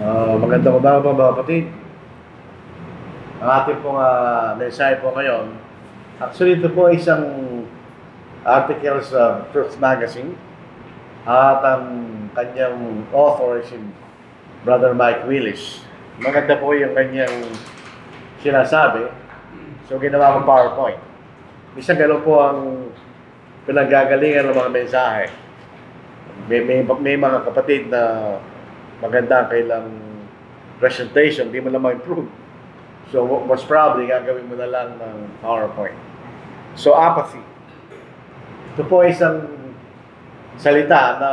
Magandang umaga mga kapatid. Ang ating pong mensahe po ngayon, actually ito po isang article sa Truth Magazine at ang kanyang author si Brother Mike Willis. Maganda po yung kanyang sinasabi. So ginawa ko PowerPoint. Minsan gano'n po ang pinagagalingan ng mga mensahe. May mga kapatid na maganda ang kailang presentation, di mo na ma-improve. So, most probably, gagawin mo na lang ng PowerPoint. So, apathy. Ito po isang salita na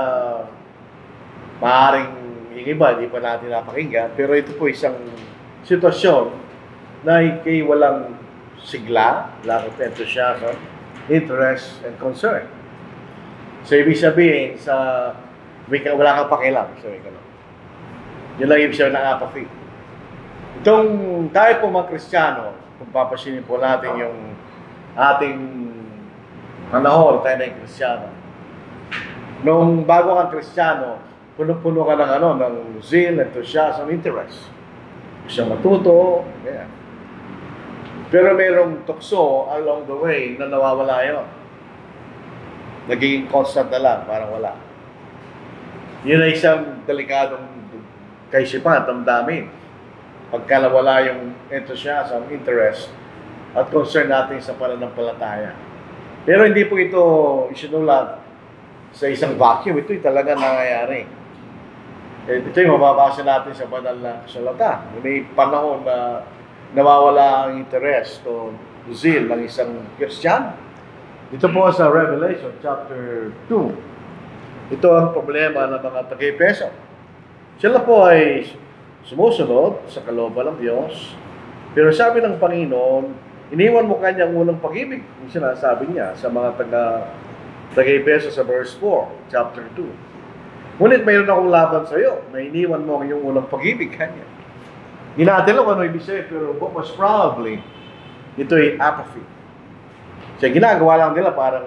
maaaring yung iba, di pa natin napakinggan, pero ito po isang sitwasyon na ikay walang sigla, lack of enthusiasm, interest, and concern. So, ibig sabihin, wala kang pakialam. So, yun lang ibig sabihin ng apathy. Itong tayo po mga Kristiyano, kung papasinin po natin yung ating panahon, tayo na yung Kristiyano. Nung bago kang Kristiyano, puno-puno ka ng zeal, enthusiasm, interest. Gusto matuto, ganyan. Pero mayroong tukso along the way na nawawala yun. Nagiging constant na lang, parang wala. Yun ay isang delikadong kaisipan, damdamin. Pagka nawala yung enthusiasm, interest, at concern natin sa pananampalataya. Pero hindi po ito isinulat sa isang vacuum. Ito'y talaga nangyayari. Ito'y mababasa natin sa banal na kasulatan. May panahon na nawawala ang interest o zeal ng isang Kristiyano. Dito po sa Revelation chapter 2. Ito ang problema ng mga taga-Efeso. Sila po ay sumusunod sa kalooban ng Diyos. Pero sabi ng Panginoon, iniwan mo kanyang unang pag-ibig. Yung sinasabi niya sa mga taga-Efeso sa verse 4, chapter 2. Ngunit mayroon akong laban sa iyo na iniwan mo ang iyong unang pag-ibig kanya. Hindi natin alam ano ibig sabihin, pero most probably, ito ay apathy. Kasi ginagawa lang nila para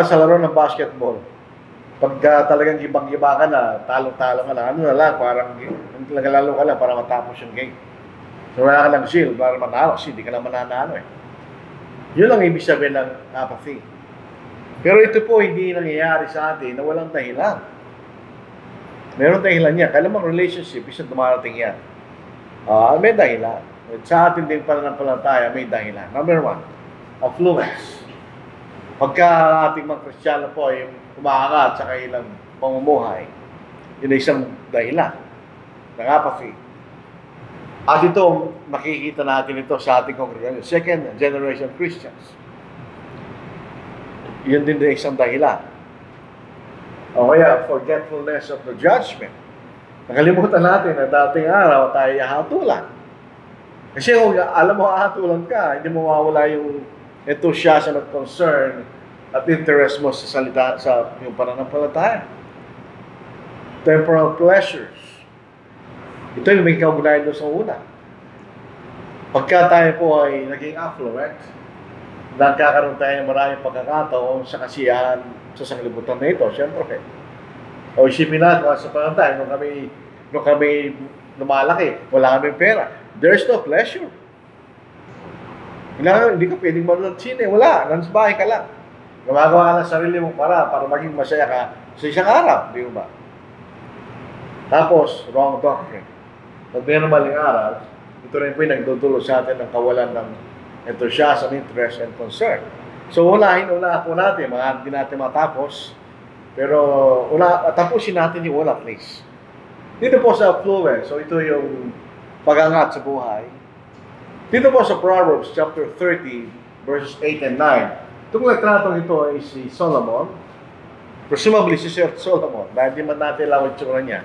sa laro ng basketball. Pagka talagang ibang-iba ka na, talong-talong ka na, ano na lang, parang nagalalo ka lang para matapos yung game. So wala ka lang shield para manalo, kasi hindi ka lang mananalo eh. Yun lang ibig sabihin ng apathy. Pero ito po hindi nangyayari sa atin na walang dahilan. Meron dahilan niya. Kaya naman relationship, isa dumarating yan. May dahilan. At sa atin din pananampalataya, may dahilan. Number 1, affluence. Pagka ating mga Kristiyano po ay umaangat sa kanilang pamumuhay, yun ay isang dahilan ng apathy. At ito, makikita natin ito sa ating kongregasyon. Second generation Christians. Yun din ay isang dahilan. O kaya, forgetfulness of the judgment. Nakalimutan natin na dating araw tayo hatulan. Kasi kung alam mo hatulan ka, hindi mo mawawala yung enthusiasm at concern at interest mo sa salita, sa yung pananampalataya. Temporal pleasures. Ito yung may kaugnayan doon sa una. Pagka tayo po ay naging affluent, nagkakaroon tayo ng maraming pagkakataon sa kasiyahan sa sanglibutan na ito, siyempre. O isipin natin, sa panantay, nung kami lumalaki, wala kami pera. There's no pleasure. Hindi ka pwedeng manood ng sine. Wala. Nasa bahay ka lang. Gumagawa ka ng sarili mong para maging masaya ka sa isang araw. Di ba? Tapos, wrong doctrine. Pag mayroon maling aral, ito rin po yung nagdudulot sa atin ng kawalan ng enthusiasm, interest, and concern. So, una po natin. Hindi natin matapos. Pero, tapusin natin yung una, please. Dito po sa affluence. So, ito yung pagangat sa buhay. Dito po sa Proverbs chapter 30, verses 8 and 9. Itong litratong ito ay si Solomon. Presumably si Sir Solomon, dahil di man natin lang ang itsura niya.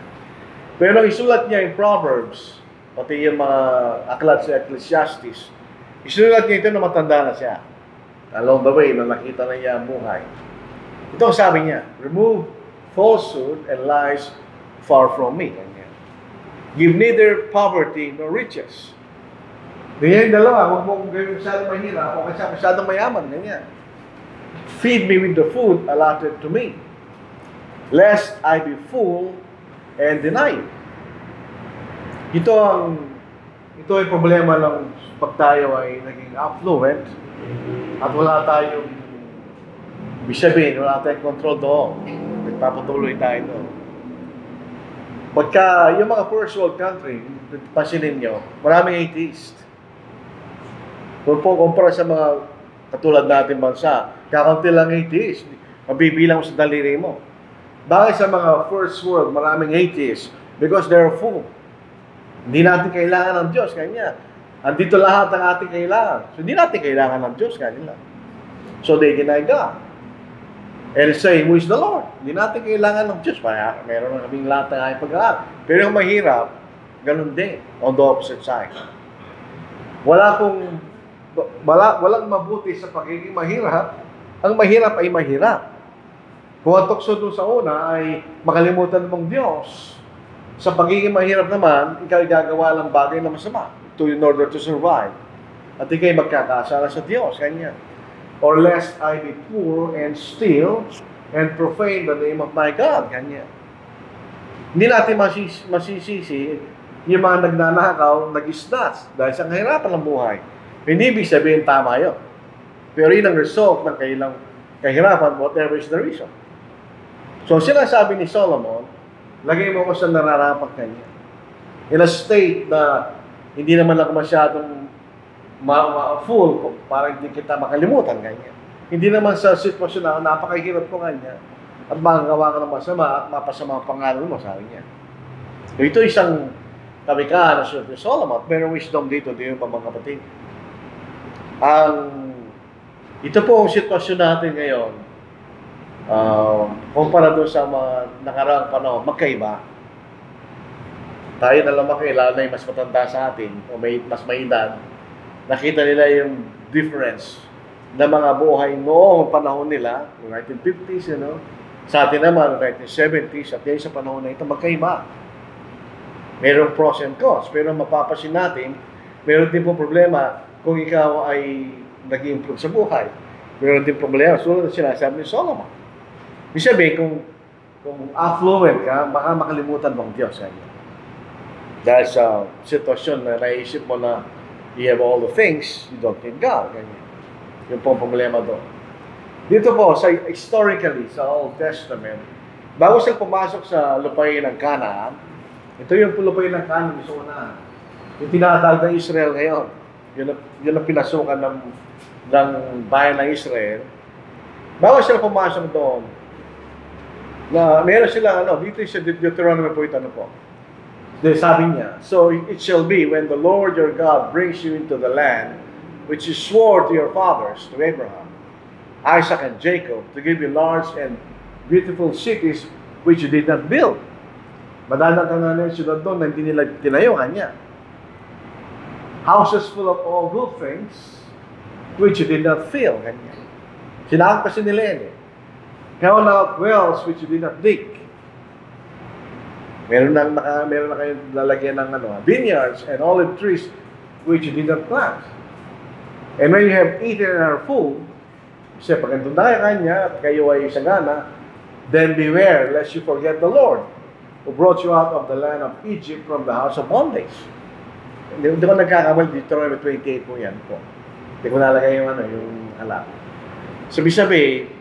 Pero nang isulat niya in Proverbs, pati yung mga aklat sa Ecclesiastes, isulat niya ito na matanda na siya. Along the way, na nakita na niya ang buhay. Ito ang sabi niya, remove falsehood and lies far from me. Give neither poverty nor riches. Ganyan yung dalawa, huwag mong gawin masyadong mahirap o kasi masyadong mayaman, ganyan. Feed me with the food allotted to me, lest I be full and deny you. Ito ay problema ng pag tayo ay naging affluent at wala tayong, ibig sabihin, wala tayong control doon. Nagpapatuloy tayo doon. Pagka yung mga first world country, pansinin nyo, maraming atheist. Kung po kumpara sa mga katulad natin bansa, kakaunti lang atheist, mabibilang mo sa daliri mo. Bakit sa mga first world, maraming atheist? Because they're full. Hindi natin kailangan ng Diyos, kanya. Andito lahat ang ating kailangan. So, hindi natin kailangan ng Diyos, kanila. So, they deny God. And say, who is the Lord? Hindi natin kailangan ng Diyos. Meron na kaming lahat ng aking pag-aaral. Pero yung mahirap, ganun din, on the opposite side. Walang mabuti sa pagiging mahirap. Ang mahirap ay mahirap. Kung ang tukso doon sa una ay makalimutan mong Diyos, sa pagiging mahirap naman, ikaw gagawa ng bagay na masama in order to survive. At ikaw'y magkakasala sa Diyos, kanya. Or lest I be poor and steal and profane the name of my God, kanya. Hindi natin masisisi yung mga nagnanakaw, nag-isdas dahil sa kahirapan ng buhay. Hindi ibig sabihin tama yun. Pero yun ang result ng kailang kahirapan, whatever is the reason. So, sinasabi ni Solomon, lagay mo ko sa nararapat kanya. In a state na hindi naman ako masyadong full, para hindi kita makalimutan kanya. Hindi naman sa sitwasyon na napakahirap ko kanya at makagawa ka ng masama at mapasama ang pangalan mo, sabi niya. So, ito isang kamikahan na si Solomon, pero wisdom dito pa mga kapatid. Ito po ang sitwasyon natin ngayon. Kumpara doon sa mga nakaraang panahon, magkaiba. Tayo na lang lalo na yung mas matanda sa atin, o mas may edad, nakita nila yung difference ng mga buhay noong panahon nila, noong 1950s, sa atin naman, noong 1970s, at sa panahon na ito, magkaiba. Mayroong pros and cons, pero mapapasin natin, mayroon din po problema kung ikaw ay nag-improve sa buhay. Mayroon din problema, sunod na sinasabi ni Solomon. Ibig sabihin, kung affluent ka, baka makalimutan mong Diyos. Dahil sa sitwasyon na naisip mo na you have all the things, you don't need God. Ganyan. Yung pong problema doon. Dito po, historically, sa Old Testament, bago sila pumasok sa lupain ng Canaan, ito yung lupain ng Canaan, gusto ko na. Yung tinatawag ng Israel ngayon, yun ang pinasukan ng bayan ng Israel. Bago sila pumasok doon, na meron sila, dito sa Deuteronomy po ito, sabi niya, so it shall be when the Lord your God brings you into the land which He swore to your fathers, to Abraham, Isaac, and Jacob, to give you large and beautiful cities which you did not build. Madalang ka na yung siyudad doon na hindi nila tinayo kanya. Houses full of all good things which you did not fill. Kanya. Sinakpasin nila yan eh. Hewn out wells which you did not dig. Meron na kayong lalagyan ng vineyards and olive trees which you did not plant. And when you have eaten and are full, kasi pag nandun na kanya at kayo ay sagana, then beware lest you forget the Lord who brought you out of the land of Egypt from the house of bondage. Hindi ko nagkakamali dito, 28 po yan po. Hindi ko nalagay yung alak. Sabi,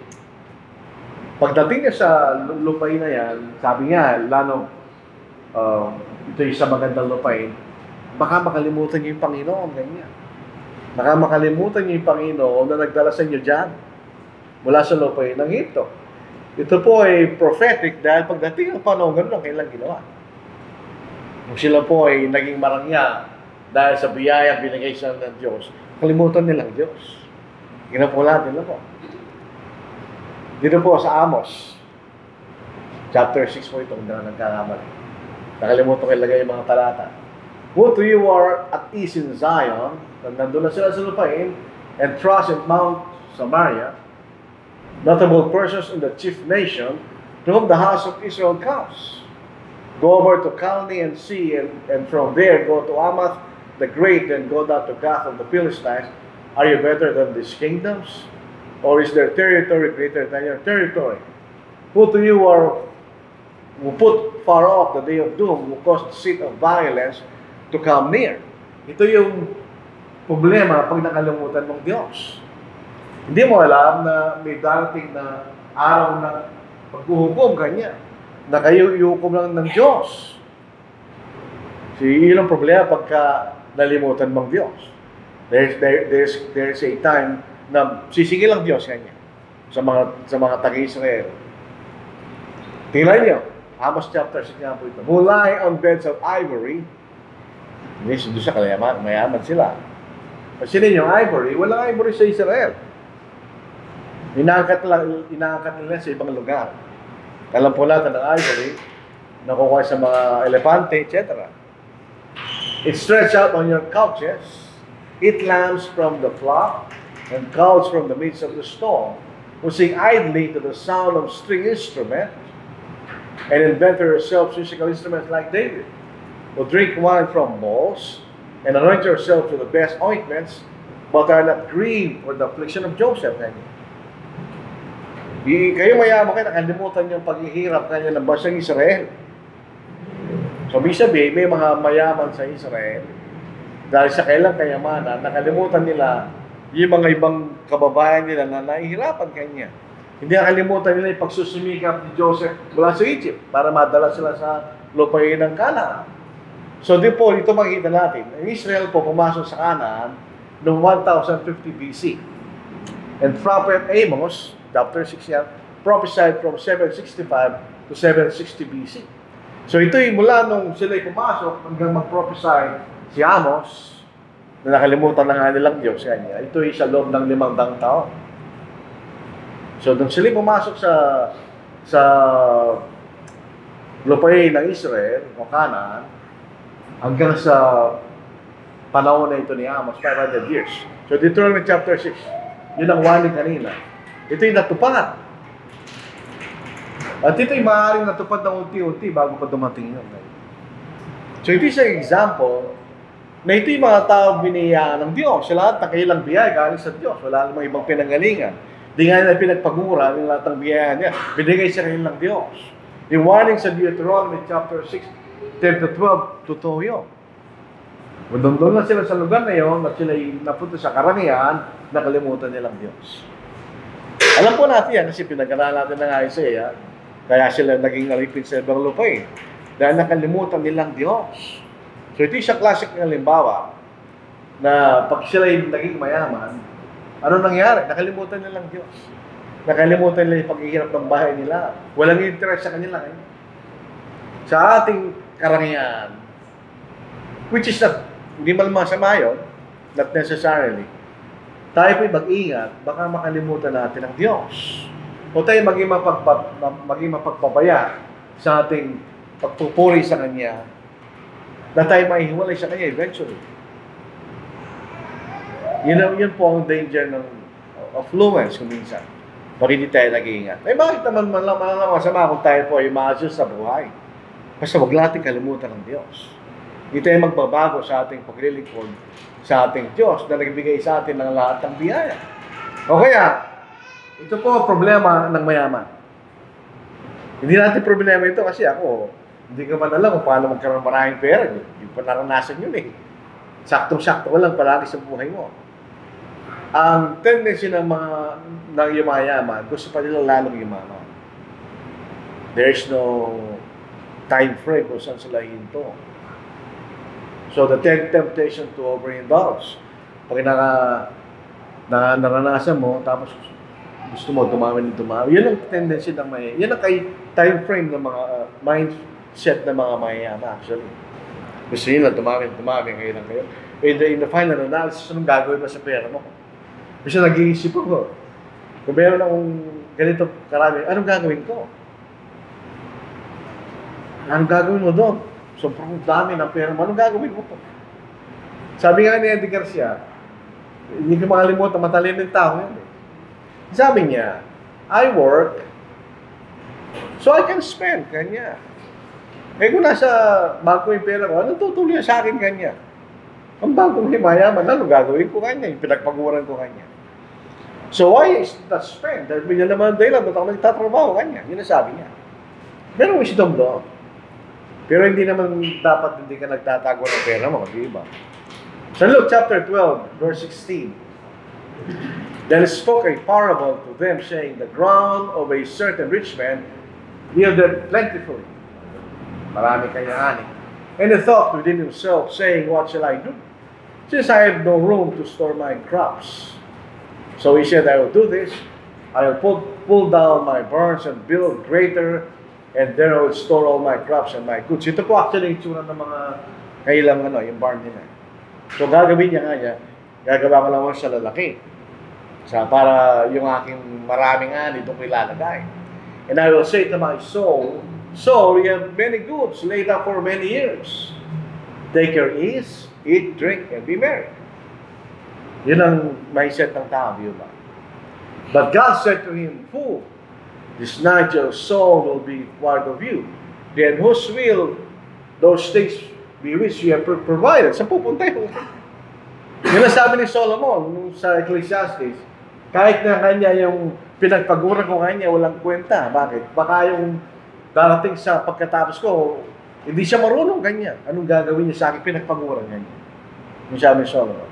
pagdating niya sa lupain na yan, sabi nga, ito yung sa magandang lupain, baka makalimutan niyo yung Panginoon, ganyan. Baka makalimutan niyo yung Panginoon na nagdala sa inyo dyan, mula sa lupain ng Egypto. Ito po ay prophetic dahil pagdating ng panahon, ganun ang kailang ginawa. Kung sila po ay naging marangya dahil sa biyaya binigay sa ng Diyos, kalimutan nilang Diyos. Ginapulat nila po. Dito po sa Amos, chapter 6 po ito, kung na nagkakamali. Nakalimutan ko ilagay yung mga talata. Woe to you are at ease in Zion, nandun na sila sa lupain, and trust in Mount Samaria, notable persons in the chief nation, to whom the house of Israel comes. Go over to Calne and see, and from there go to Amath the Great, and go down to Gath of the Philistines. Are you better than these kingdoms? Or is their territory greater than your territory? Who to you are who put far off the day of doom, who caused the seat of violence, to come near. Ito yung problema pag nakalimutan mong Diyos. Hindi mo alam na may darating na araw na paghuhukom kanya, na kayo ihukom lang ng Diyos. So, yun ang problema pagka nalimutan mong Diyos. There's a time na sisingil ang Diyos kanya sa mga taga-Israel. Tingnan niyo, Amos chapter 6 nga po ito. Who lie on beds of ivory. Hindi, doon sa mayaman sila. Kasi ninyo, ivory, walang ivory sa Israel. Inaangkat nila sa ibang lugar. Alam po natin ng ivory, nakukuha sa mga elepante, etc. It stretched out on your couches. It lambs from the flock and cows from the midst of the storm, who sing idly to the sound of string instrument, and invent yourselves musical instruments like David, who drink wine from bowls, and anoint yourselves with the best ointments, but are not grieved for the affliction of Joseph. Kayo mayaman kayo, nakalimutan yung paghihirap kanya ng bansang Israel. So, sabihin, may mga mayaman sa Israel, dahil sa kailang kayamanan, nakalimutan nila yung mga ibang kababayan nila na nahihirapan kanya. Hindi nakalimutan nila yung pagsusumikap ni Joseph mula sa Egypt para madala sila sa lupain ng Canaan. So, ito makikita natin. Ang Israel po pumasok sa Canaan noong 1050 BC. And Prophet Amos, chapter 6 yan, prophesied from 765 to 760 BC. So, ito'y mula nung sila'y pumasok hanggang mag-prophesy si Amos, na nakalimutan na nga nilang Diyos kanya. Ito'y sa loob ng 500 taon. So, nung sila'y pumasok sa lupain ng Israel, o Canaan, hanggang sa panahon na ito ni Amos, 500 years. So, Deuteronomy chapter 6, yun ang warning kanina. Ito'y natupad. At ito'y maaaring natupad ng unti-unti bago pa dumating yun. So, ito isang example na ito'y mga tao biniyaan ng Diyos. Sa lahat ng kailang biyaya galing sa Diyos. Wala namang ibang pinanggalingan. Di nga nila pinagpagmura ng lahat ng biyaya niya. Binigay sa kanilang Diyos. Yung warning sa Deuteronomy chapter 6, 10 to 12, totoo yun. Doon na sila sa lugar na yun at sila napunta sa karangian, nakalimutan nilang Diyos. Alam po natin yan kasi pinag-aralan natin ng Isaiah, kaya sila naging alipin sa ibang lupain. Dahil nakalimutan nilang Diyos. So ito isang classic ng halimbawa na pag sila naging mayaman, ano nangyari? Nakalimutan nilang Diyos. Nakalimutan nila yung paghihirap ng bahay nila. Walang interest sa kanila. Sa ating karangian, which is not, hindi man masama yun, not necessarily, tayo po'y mag-ingat, baka makalimutan natin ang Diyos. O tayo maging mapagpabaya sa ating pagpupuri sa Kanya, na tayo maihiwalay sa Kanya eventually. Yun po ang danger ng affluence kung minsan. Pag hindi tayo nag-iingat. Eh bakit naman masama kung tayo po ay maayos sa buhay? Basta wag natin kalimutan ng Diyos. Hindi tayo magbabago sa ating paglilingkod sa ating Diyos na nagbigay sa atin ng lahat ng biyaya. O kaya, ito po ang problema ng mayaman. Hindi natin problema ito kasi ako, hindi ka man alam kung paano magkaroon maraming pera. Hindi pa naranasan yun eh. Saktong-sakto lang palagi sa buhay mo. Ang tendency ng yung mayaman, gusto pa nila lalong yumaman. There is no time frame kung saan sila hinto. So, the temptation to overindulge. Pag naranasan mo, tapos gusto mo dumami. Yun ang tendency ng mayaman. Yun ang time frame ng mga mindset ng mga mayaman actually. Gusto nila dumami ngayon lang kayo. In the final analysis, anong gagawin mo sa pera mo? Kasi nag-iisip ako, kung meron akong ganito karami, anong gagawin ko? Anong gagawin mo doon? Sobrang dami ng pera mo, anong gagawin mo po? Sabi nga ni Andy Garcia, hindi ko makalimutan, matalino yung tao yan eh. Sabi niya, I work so I can spend, kanya. Eh kung nasa bangko yung pera ko, anong tutuloy sa akin kanya? Ang bagong himayaman, ano gagawin ko kanya? Yung pinagpaguran ko kanya. So why is that spend? Dahil may naman dahilan, ba't ako nagtatrabaho kanya? Yun ang sabi niya. Pero wisdom doon. Pero hindi naman dapat hindi ka nagtatago ng pera mo, di ba? Sa Luke chapter 12, verse 16, then spoke a parable to them, saying, the ground of a certain rich man yielded plentifully. Marami kanya ani. And he thought within himself, saying, what shall I do? Since I have no room to store my crops. So he said, I will do this. I will pull down my barns and build greater, and there I will store all my crops and my goods. Ito po actually yung tsura ng mga kailang yung barn nila. So gagawin niya, gagawa ko lang siya lalaki. Para yung aking maraming ani doon ko ilalagay. And I will say to my soul, you have many goods laid up for many years. Take your ease, eat, drink, and be merry. Yun ang mindset ng tao, di ba? But God said to him, fool, this night your soul will be part of you. Then whose will those things be which you have provided? Saan pupunta yun? Yun ang sabi ni Solomon sa Ecclesiastes, kahit na kanya yung pinagpaguran ko kanya, walang kwenta. Bakit? Baka yung darating sa pagkatapos ko, hindi siya marunong ganyan. Anong gagawin niya sa akin? Pinagpaguran ganyan. Yung sabi ni Solomon.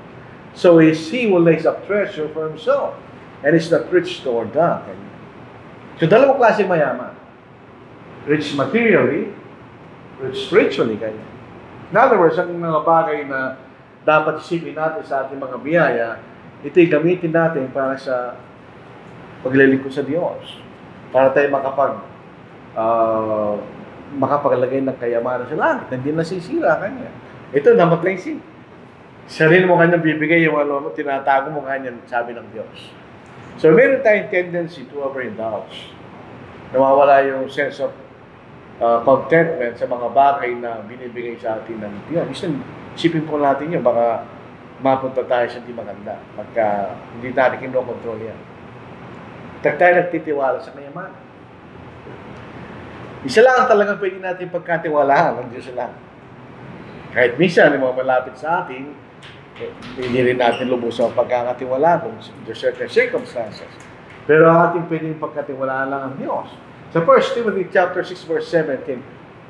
So he will lays up treasure for himself and is not rich toward God. Ganyan. So dalawang klase mayaman. Rich materially, rich spiritually. Ganyan. In other words, ang mga bagay na dapat isipin natin sa ating mga biyaya, ito'y gamitin natin para sa paglilingkod sa Diyos. Para tayo makapaglagay ng kayamanan sa langit. Hindi nasisira kanya. Ito, namatlensing. Sarili mo kanyang bibigay yung tinatago mo kanyang sabi ng Diyos. So, meron tayong tendency to overindulge. Nawawala yung sense of contentment sa mga bagay na binibigay sa atin ng Diyos. Isipin po natin yun, baka mapunta tayo sa hindi maganda. Pagka hindi natin kinokontrol yan. Tayo nagtitiwala sa kayamanan. Isa lang talagang pwede natin pagkatiwalaan ng Diyos lang. Kahit minsan, yung mga malapit sa atin, hindi rin natin lubos sa pagkakatiwala kung under certain circumstances. Pero ang ating pwedeng pagkatiwalaan lang ang Diyos. Sa 1 Timothy chapter 6 verse 17,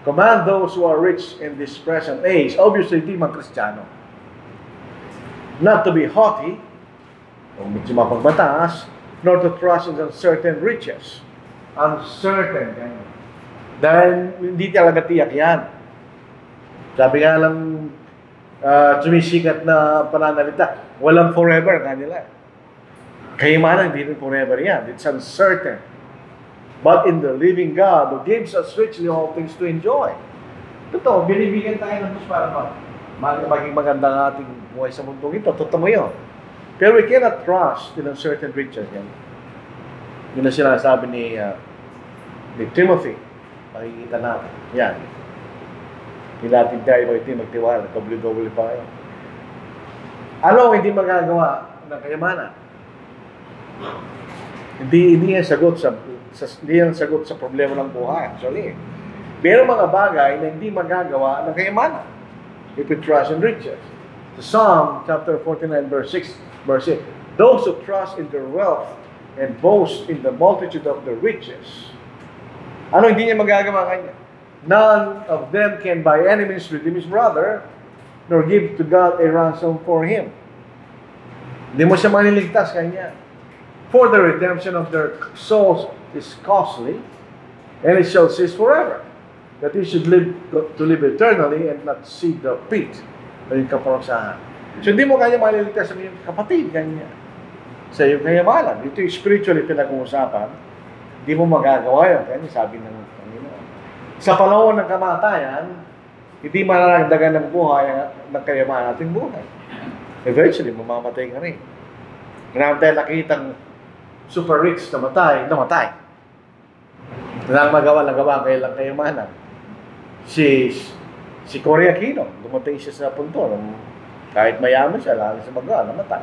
command those who are rich in this present age, obviously hindi mga Kristiyano, not to be haughty, o medyo mapagbataas, nor to trust in uncertain riches. Uncertain, ganyan. Dahil hindi talaga tiyak yan. Sabi nga lang, sumisikat na pananalita, walang forever kanila. Kayamanan, hindi rin forever yan. It's uncertain. But in the living God, who gives us richly all things to enjoy. Totoo, binibigyan tayo ng Diyos para maging magandang ating buhay sa mundong ito. Totoo mo yun. Pero we cannot trust in uncertain riches. Yan. Yun na sinasabi ni Timothy. Makikita natin. Yan. Hindi natin tayo magtiwala. Kabuli-kabuli pa kayo. Ano hindi magagawa ng kayamanan? Hindi yan sagot sa problema ng buhay. Actually, mayroong mga bagay na hindi magagawa ng kayamanan. If we trust in riches. The Psalm chapter 49 verse 8. Those who trust in their wealth and boast in the multitude of their riches. Ano hindi niya magagawa kanya? None of them can by any means redeem his brother, nor give to God a ransom for him. Hindi mo siya maniligtas kanya. For the redemption of their souls is costly, and it shall cease forever. That he should live eternally and not see the pit o yung kaparusahan. So hindi mo kanya maliligtas sa iyong kapatid, kanya. Sa iyong kayamanan. Ito yung spiritually pinag-uusapan, hindi mo magagawa yun. Kaya sabi ng Panginoon. Sa panahon ng kamatayan, hindi mananagdagan ng buhay ng kayamanan ating buhay. Eventually, mamamatay ka rin. Marami tayo nakitang super rich namatay. Walang magawa kailang kayamanan. Si Cory Aquino, dumating siya sa punto, kahit mayaman siya, lalo sa magawa, namatay.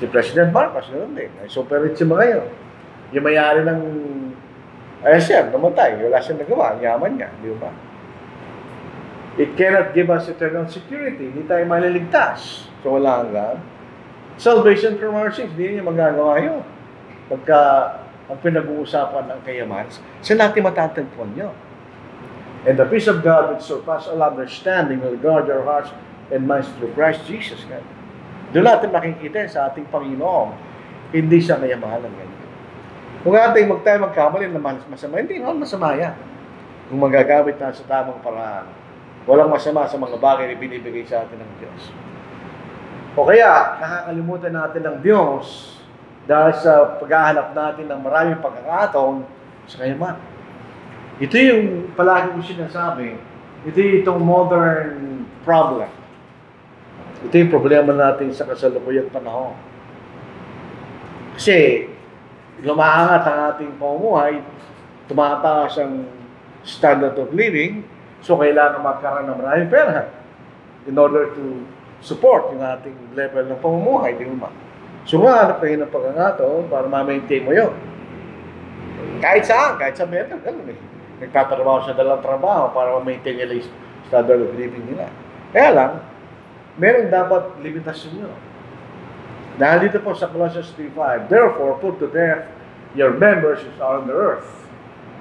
Si President Marcos, ganoon din. Ay super rich siya mga yun. Yung mayari ng ISM, namatay. Wala siyang nagawa. Ang yaman niya. Di ba? It cannot give us eternal security. Hindi tayo maliligtas. So wala hanggang. Salvation from our sins. Hindi niya magagawa yun. Pagka ang pinag-uusapan ng kayamanan, sa natin matatagpuan nyo. And the peace of God which surpasses all understanding will guard your hearts and minds through Christ Jesus. Doon natin makikita sa ating Panginoon, hindi siya kayamanan ganyan. Kung ating magkamali na masama, hindi naman masama yan. Kung magagamit na sa tamang paraan, walang masama sa mga bagay na binibigay sa atin ng Diyos. O kaya, nakakalimutan natin ng Diyos dahil sa paghahanap natin ng maraming pagkakataon sa kayamanan. Ito yung palagi ko sinasabi, ito itong modern problem. Ito yung problema natin sa kasalukuyang panahon. Kasi, lumaangat ang ating pamumuhay, tumataas ang standard of living, so kailangan magkaroon ng maraming pera in order to support yung ating level ng pamumuhay, di ba? So, hanap kayo ng pagkakataon para ma-maintain mo yun. Kahit sa Amerika, gano'n eh. Nagtatrabaho sa dalang trabaho para ma-maintain nila yung standard of living nila. Kaya lang, meron dapat limitasyon nyo. Dahil dito po sa Colossians 3:5, therefore, put to death your members which are on the earth,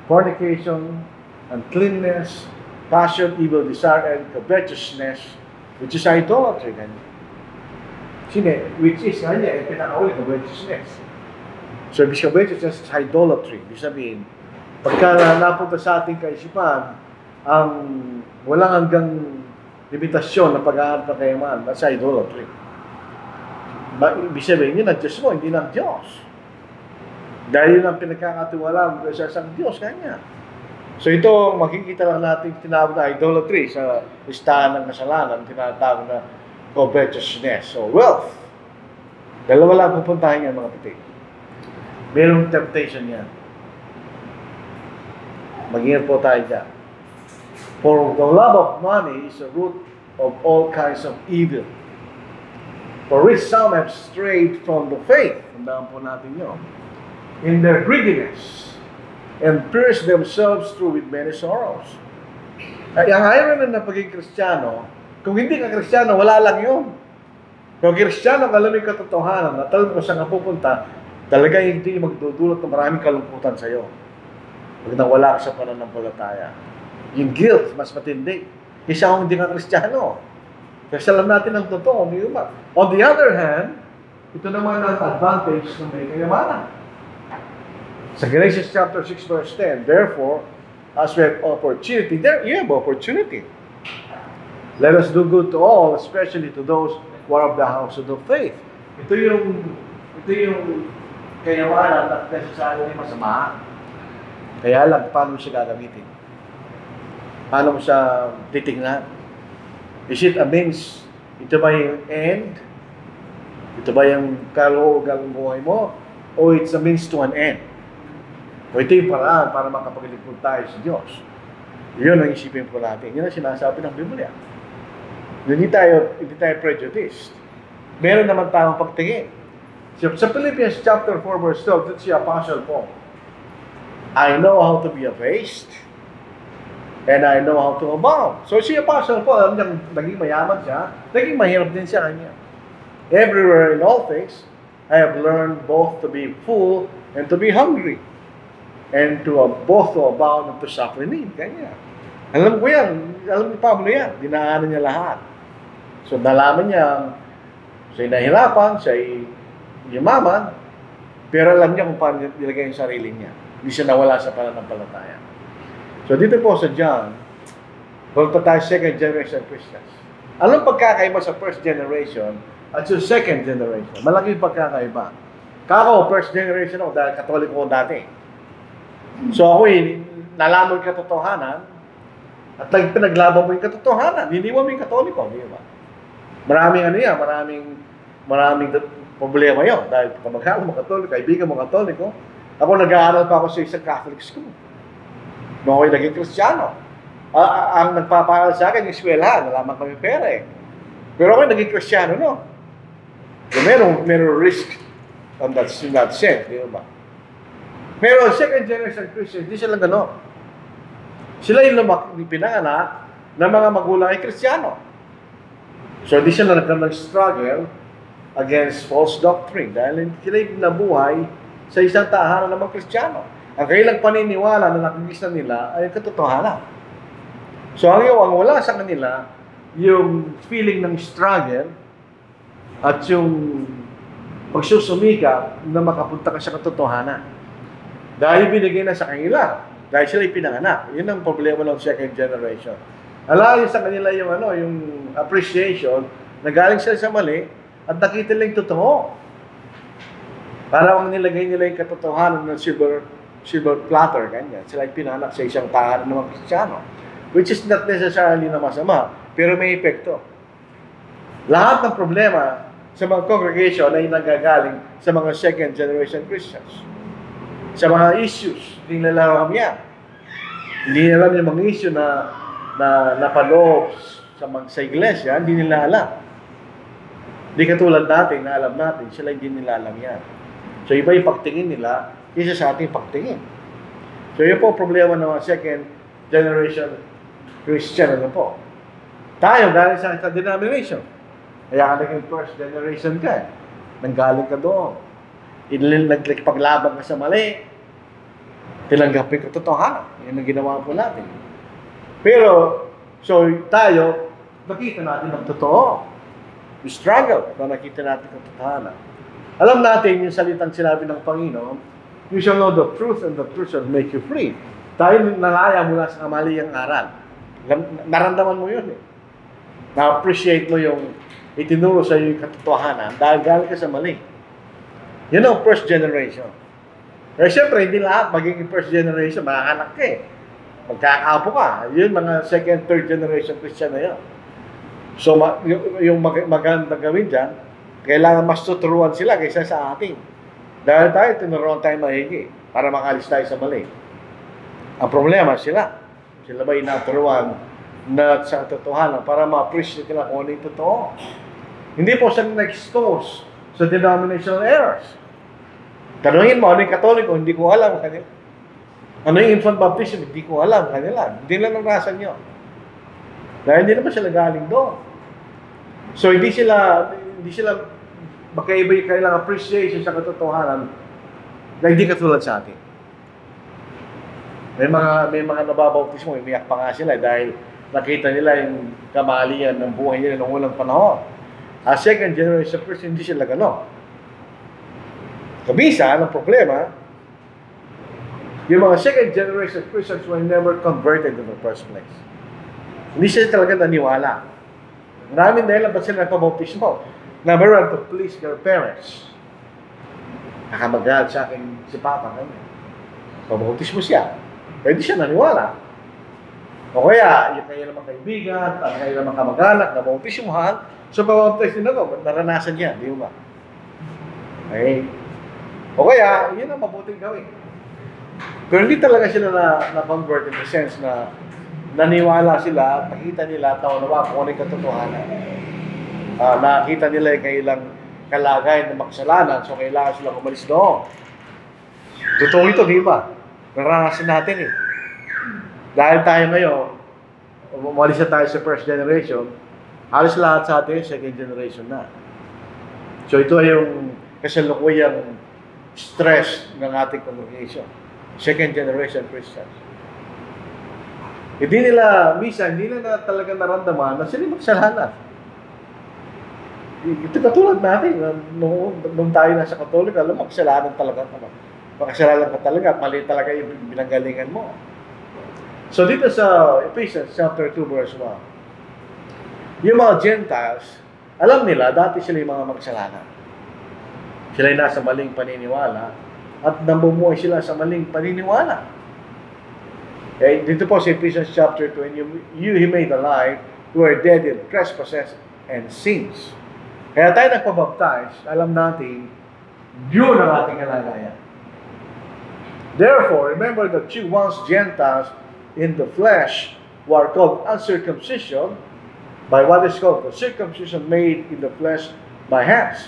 fornication, uncleanness, passion, evil desire, and covetousness, which is idolatry. Which is, yung pinakauli, covetousness. So, ibig covetousness is idolatry. Ibig sabihin, pagka napunta sa ating kaisipan, ang walang hanggang limitasyon na pag-aanap ng kayamanan, that's idolatry. Ibig sabihin, yun ang Diyos mo, hindi ng Diyos. Dahil yun ang pinagkakatiwalaan sa isang Diyos, kanya. So ito, makikita lang natin tinawag na idolatry sa listahan ng kasalanan, tinatawag na covetousness. So, wealth. Dalawa lang pupuntahin yan, mga kapatid. Mayroong temptation yan. Mag-ingat po tayo dyan. For the love of money is the root of all kinds of evil. For which some have strayed from the faith. Tandaan po natin yun. In their greediness. And pierced themselves through with many sorrows. Ang irony na pagiging Kristiyano, kung hindi ka Kristiyano, wala lang yun. Kung Kristiyano, alam yung katotohanan, na talagang kung saan ka pupunta, talaga hindi magdudulot ng maraming kalungkutan sa'yo. Pag nawala ka sa pananampalataya. Yung guilt, mas matindi. Kaysa kung hindi ka Kristiyano. Kasi alam natin ang totoo, hindi ba? On the other hand, ito naman ang advantage ng may kayamanan. Sa Galatians chapter 6 verse 10, therefore, as we have opportunity, there you have opportunity. Let us do good to all, especially to those who are of the household of faith. Ito yung kayamanan at necessarily masama. Kaya lang, paano mo siya gagamitin? Paano mo siya titingnan? Is it a means? Ito ba yung end? Ito ba yung kaloogang buhay mo? O it's a means to an end? O ito yung paraan para makapagligpod tayo sa Diyos? Yun ang isipin po natin. Yun ang sinasabi ng Biblia. Hindi tayo prejudiced. Meron naman tayong pagtingin. Sa Philippians chapter 4 verse 12, that's the Apostle Paul. I know how to be abased, and I know how to abound. So si Apostle Paul, alam niyang naging mayaman siya, naging mahirap din siya kanya. Everywhere in all things, I have learned both to be full and to be hungry, and to both to abound and to suffer need. Kanya. Alam ko yan, alam ni Pablo yan, dinaanan niya lahat. So nalaman niya, siya'y nahirapan, siya'y yumaman, pero alam niya kung paano nilagay yung sarili niya. Hindi siya nawala sa pananampalataya. So dito po sa John, punta tayo second generation Christians. Anong pagkakaiba sa first generation at sa second generation? Malaking pagkakaiba. Kako, first generation ako dahil Katoliko ko dati. So ako nalaman yung katotohanan at pinaglaban mo yung katotohanan. Hindi mo yung Katoliko, di ba? Maraming problema yun. Dahil kamag-anak mo Katoliko, kaibigan mo Katoliko, ako nag-aaral pa ako sa isang Catholic school. Noong ako'y naging Kristiyano. Ang nagpapaaral sa akin, yung eskwelahan, nalaman kami pera eh. Pero ako'y naging Kristiyano, no? So, merong risk in that sense, di ba? Pero second generation Christians, hindi sila gano'n. Sila yung pinanganak ng mga magulang ay Kristiyano. So, hindi sila nag-struggle against false doctrine dahil sila yung nabuhay sa isang tahanan ng mga Kristiyano. Ang kailang paniniwala na nakikisan nila ay katotohanan. So ang wala sa kanila, yung feeling ng struggle at yung pagsusumika na makapunta ka sa katotohanan. Dahil binigay na sa kanila. Dahil sila pinanganak. Yun ang problema ng second generation. Alayo sa kanila yung yung appreciation na galing sila sa mali at nakita nila yung totoo. Parang nilagay nila yung katotohanan ng silver platter, ganyan. Sila yung pinanganak sa isang tahanan ng mga Kristiyano. Which is not necessarily na masama, pero may epekto. Lahat ng problema sa mga congregation ay nagagaling sa mga second generation Christians. Sa mga issues, hindi nila alam yan. Hindi nila alam yung mga issue na napaloob sa iglesia, hindi nila alam. Hindi katulad natin na alam natin, sila hindi nila alam yan. So iba yung pagtingin nila, isa sa ating pagtingin. So yun po problema ng mga second generation Christian, po. Tayo, galing sa denomination. Kaya ka naging first generation ka. Nanggaling ka doon. Nagpaglaban ka sa mali. Tinanggapin ka totohanan. Yan ang ginawa po natin. Pero, so tayo, nakita natin ang totoo. We struggle na nakita natin ang totohanan. Alam natin yung salitang sinabi ng Panginoon, you shall know the truth and the truth shall make you free. Tayo nalaya mula sa kamaliyang aral. Naramdaman mo yun eh. Na-appreciate mo yung itinuro sa iyo yung katotohanan dahil galing ka sa mali. Yun ang first generation. Pero siyempre, hindi lahat magiging first generation, makakanak ka eh. Magkakaapo ka. Yun, mga second, third generation Christian na yun. So, yung maganda gawin dyan, kailangan mas tuturuan sila kaysa sa ating. Dahil tayo, tinuruan tayo mahigi para makalis tayo sa mali. Ang problema, sila. Sila ba inaturuan na sa katotohanan para ma-appreciate nila kung ano yung totoo. Hindi po sila na-expose sa denominational errors. Tanungin mo, ano yung Katoliko? Hindi ko alam kanila. Ano yung infant baptism? Hindi ko alam kanila. Hindi lang narasan nyo. Dahil hindi naman sila galing doon. So, hindi sila magkaiba yung kailang appreciation sa katotohanan na hindi katulad sa atin. May mga nababautismo, umiyak pa nga sila dahil nakita nila yung kamalian ng buhay nila noong unang panahon. As second generation Christian, hindi sila gano'n. Kabisa, ang problema, yung mga second generation Christians were never converted in the first place. Hindi sila talaga naniwala. Maraming dahil ba't sila nagpabautismo? Number one, to please their parents. Nakamagalit sa akin si Papa kanya. Pabautismo siya. Pero hindi siya naniwala. O kaya, yung kayo naman kaibigan, at kayo naman kamag-anak, na bautismuhan, so pabautis din ako, naranasan niya, di ba? Okay. O kaya, yun ang mabuting gawin. Pero hindi talaga sila na-convert in the sense na naniwala sila, nakita nila, tawa-nawa kung ano yung katotohanan. Nakita nila yung kailang kalagayan ng makasalanan, so kailangan silang umalis doon. Totoo ito, di ba? Naranasan natin eh. Dahil tayo ngayon, umalis na tayo sa first generation, halos lahat sa atin, second generation na. So ito ay yung kasalukuyang stress ng ating congregation. Second generation Christians. Hindi nila na talaga naramdaman na sila magkasalanan. Ito katulad natin, nung tayo nasa Katoliko, alam mo, makasalanan talaga naman. Makasalanan ka talaga at mali talaga yung binanggalingan mo. So dito sa Ephesians chapter 2 verse 1, yung mga Gentiles, alam nila, dati sila yung mga makasalanan. Sila yung nasa maling paniniwala at namumuhay sila sa maling paniniwala. Okay, dito po sa Ephesians chapter 2, and you he made alive who are dead in trespasses and sins. Kaya tayo nagpabaptize, alam natin, yun ang ating kalagayan. Therefore, remember that you once Gentiles in the flesh who are called uncircumcision by what is called the circumcision made in the flesh by hands.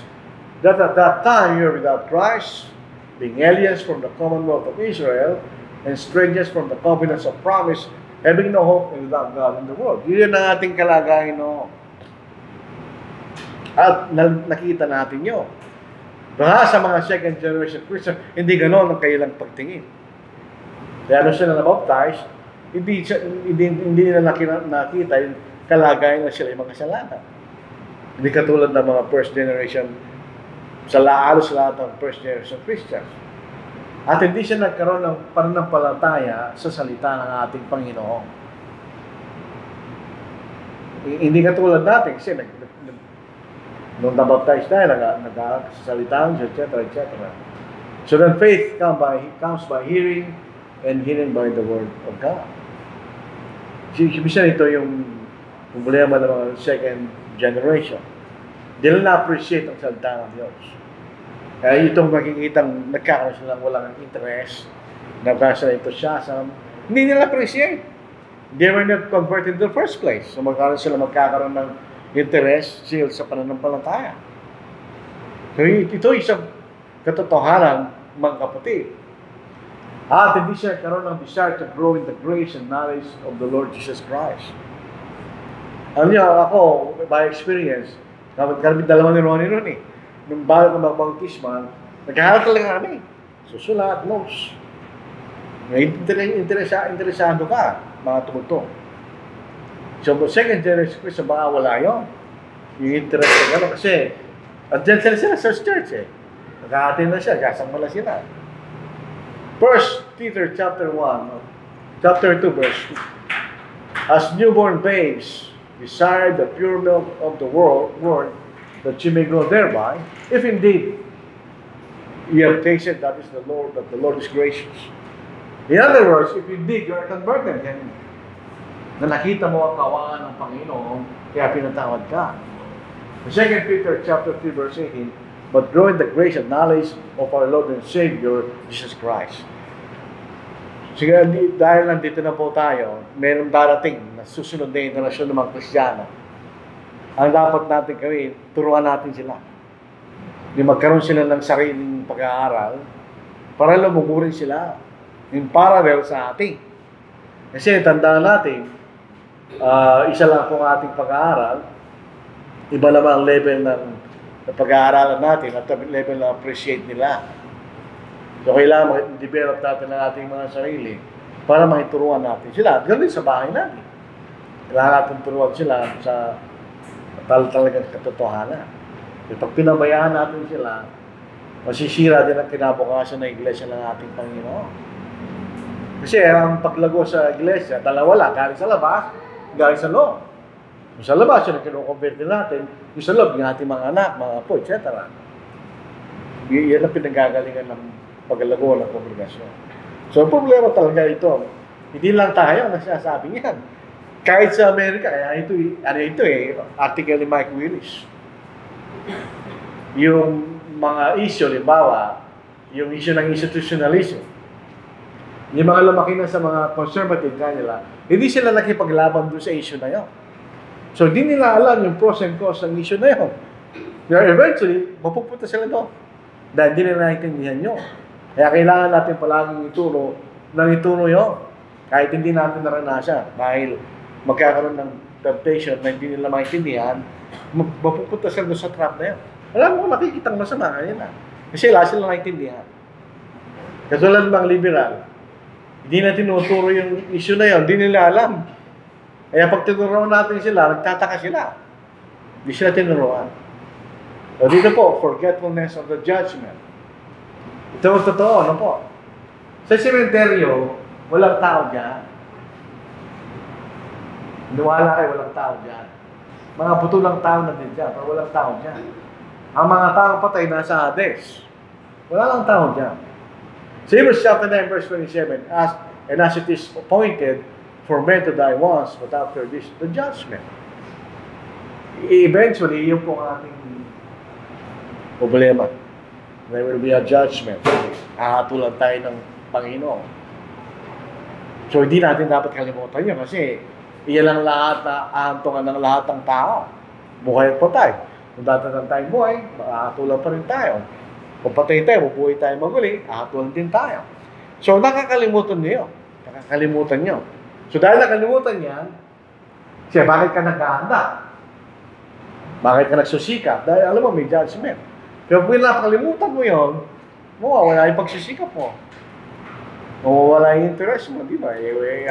That at that time you are without Christ, being aliens from the commonwealth of Israel, and strangers from the covenants of promise, having no hope and without God in the world. Yun ang ating kalagayan noon. At nakita natin yun. Baka sa mga second generation Christian, hindi ganoon ang kailang pagtingin. Kaya ano sila na-baptize, hindi nila nakita yung kalagayan na sila yung makasalanan. Hindi katulad ng mga first generation, halos lahat ng first generation Christians. At hindi siya nagkaroon ng pananampalataya sa salita ng ating Panginoon. Hindi katulad natin kasi nung nabaptize tayo, nagsasalita siya, etc. So then faith comes by hearing, and hearing by the word of God. Bisa ito yung problema ng mga second generation. Hindi nila na-appreciate ang salita ng Diyos. Kaya itong makikitang nagkakaroon silang walang interest, nagkakaroon enthusiasm, hindi nila appreciate. They were not converted in the first place. So magkakaroon ng interest sa pananampalataya. So ito isang katotohanan, mga kapatid. At hindi siya karoon ng desire to grow in the grace and knowledge of the Lord Jesus Christ. Alam niyo, ako, by experience, kami dalawa ni Ronnie ron eh. Nung bago ng magbautisman, naghahalap talaga kami. Susulat, notes. Interesado ka, mga tumuto. So, second generation Christian, baka wala yun. Yung interest na gano'n kasi, at dyan sila sa church eh. Nag-aatin na siya, gasang mala sila. 1 Peter chapter 2, verse 2. As newborn babes, desire the pure milk of the word, that you may grow thereby, if indeed you have tasted that the Lord is gracious. In other words, if indeed you are converted, na nakita mo ang kawangan ng Panginoon, kaya pinatawad ka. 2 Peter chapter 3, verse 18, but grow in the grace and knowledge of our Lord and Savior, Jesus Christ. Sige, dahil nandito na po tayo, mayroong darating na susunod na generasyon ng mga Kristiyano. Ang dapat natin gawin, turuan natin sila. Yung magkaroon sila ng sariling pag-aaral para lumugurin sila in parallel sa ating. Kasi tandaan natin, isa lang po ang ating pag-aaral, iba naman ang level ng pag-aaralan natin at level na appreciate nila. So kailangan develop natin ang ating mga sarili para makituruan natin sila. At ganoon sa bahay natin. Kailangan natin turuan sila sa talagang katotohanan. Pag pinabayaan natin sila, masisira din ang kinabukasan ng iglesia ng ating Panginoon. Kasi ang paglago sa iglesia, dalawa lang, galing sa labas, galing sa loob. Yung sa labas, yun ang kinukonverte natin, yung sa loob, yung ating mga anak, mga apo, etc. Yan ang pinagagalingan ng paglago ng kongregasyon. So, ang problema talaga ito, hindi lang tayo ang nagsasabi niyan. Kahit sa Amerika, kaya ito article ni Mike Willis. Yung mga issue, limbawa, yung issue ng institutionalism. Yung mga lumaki na sa mga conservative kanila, hindi sila nakipaglaban doon sa issue na yun. So, hindi nila alam yung pros and cons ng issue na yun. Pero eventually, mapupunta sila doon. Dahil hindi nila naiintindihan yun. Kaya kailangan natin palaging ituro yun. Kahit hindi natin naranasan. Dahil magkakaroon ng temptation na hindi nila maintindihan, mapupunta sila doon sa trap na yun. Alam mo, nakikitang masama. Yan na. Kasi wala sila naiintindihan. Katulad ng mga liberal, hindi na tinuturo yung issue na yun, hindi nila alam. Kaya pag tinuruan natin sila, nagtataka sila. Hindi sila tinuruan. So dito po, forgetfulness of the judgment. Ito ang totoo, ano po? Sa sementeryo, walang tao dyan. Niwala kayo, walang tao dyan. Mga putulang tao na din dyan, pero walang tao dyan. Ang mga taong patay nasa Hades. Wala lang tao dyan. Sa Hebrews chapter 9, verse 27, and as it is appointed for men to die once, but after this, the judgment. Eventually, yun po ang ating problema. There will be a judgment. Hahatulan tayo ng Panginoon. So, hindi natin dapat kalimutan yun kasi iyan lang lahat na ahantungan ng lahat ng tao. Buhay at patay. Kung datatang tayong buhay, makahatulan pa rin tayo. Kung patay tayo, bubuhay tayo maguli, ahatulan din tayo. So, nakakalimutan niyo. Nakakalimutan niyo. So, dahil nakalimutan yan, siya, bakit ka naghahanda? Bakit ka nagsusikap? Dahil alam mo, may judgment. Pero kung napakalimutan mo yun, mawawala yung pagsisikap mo. mawawala yung interest mo, di ba?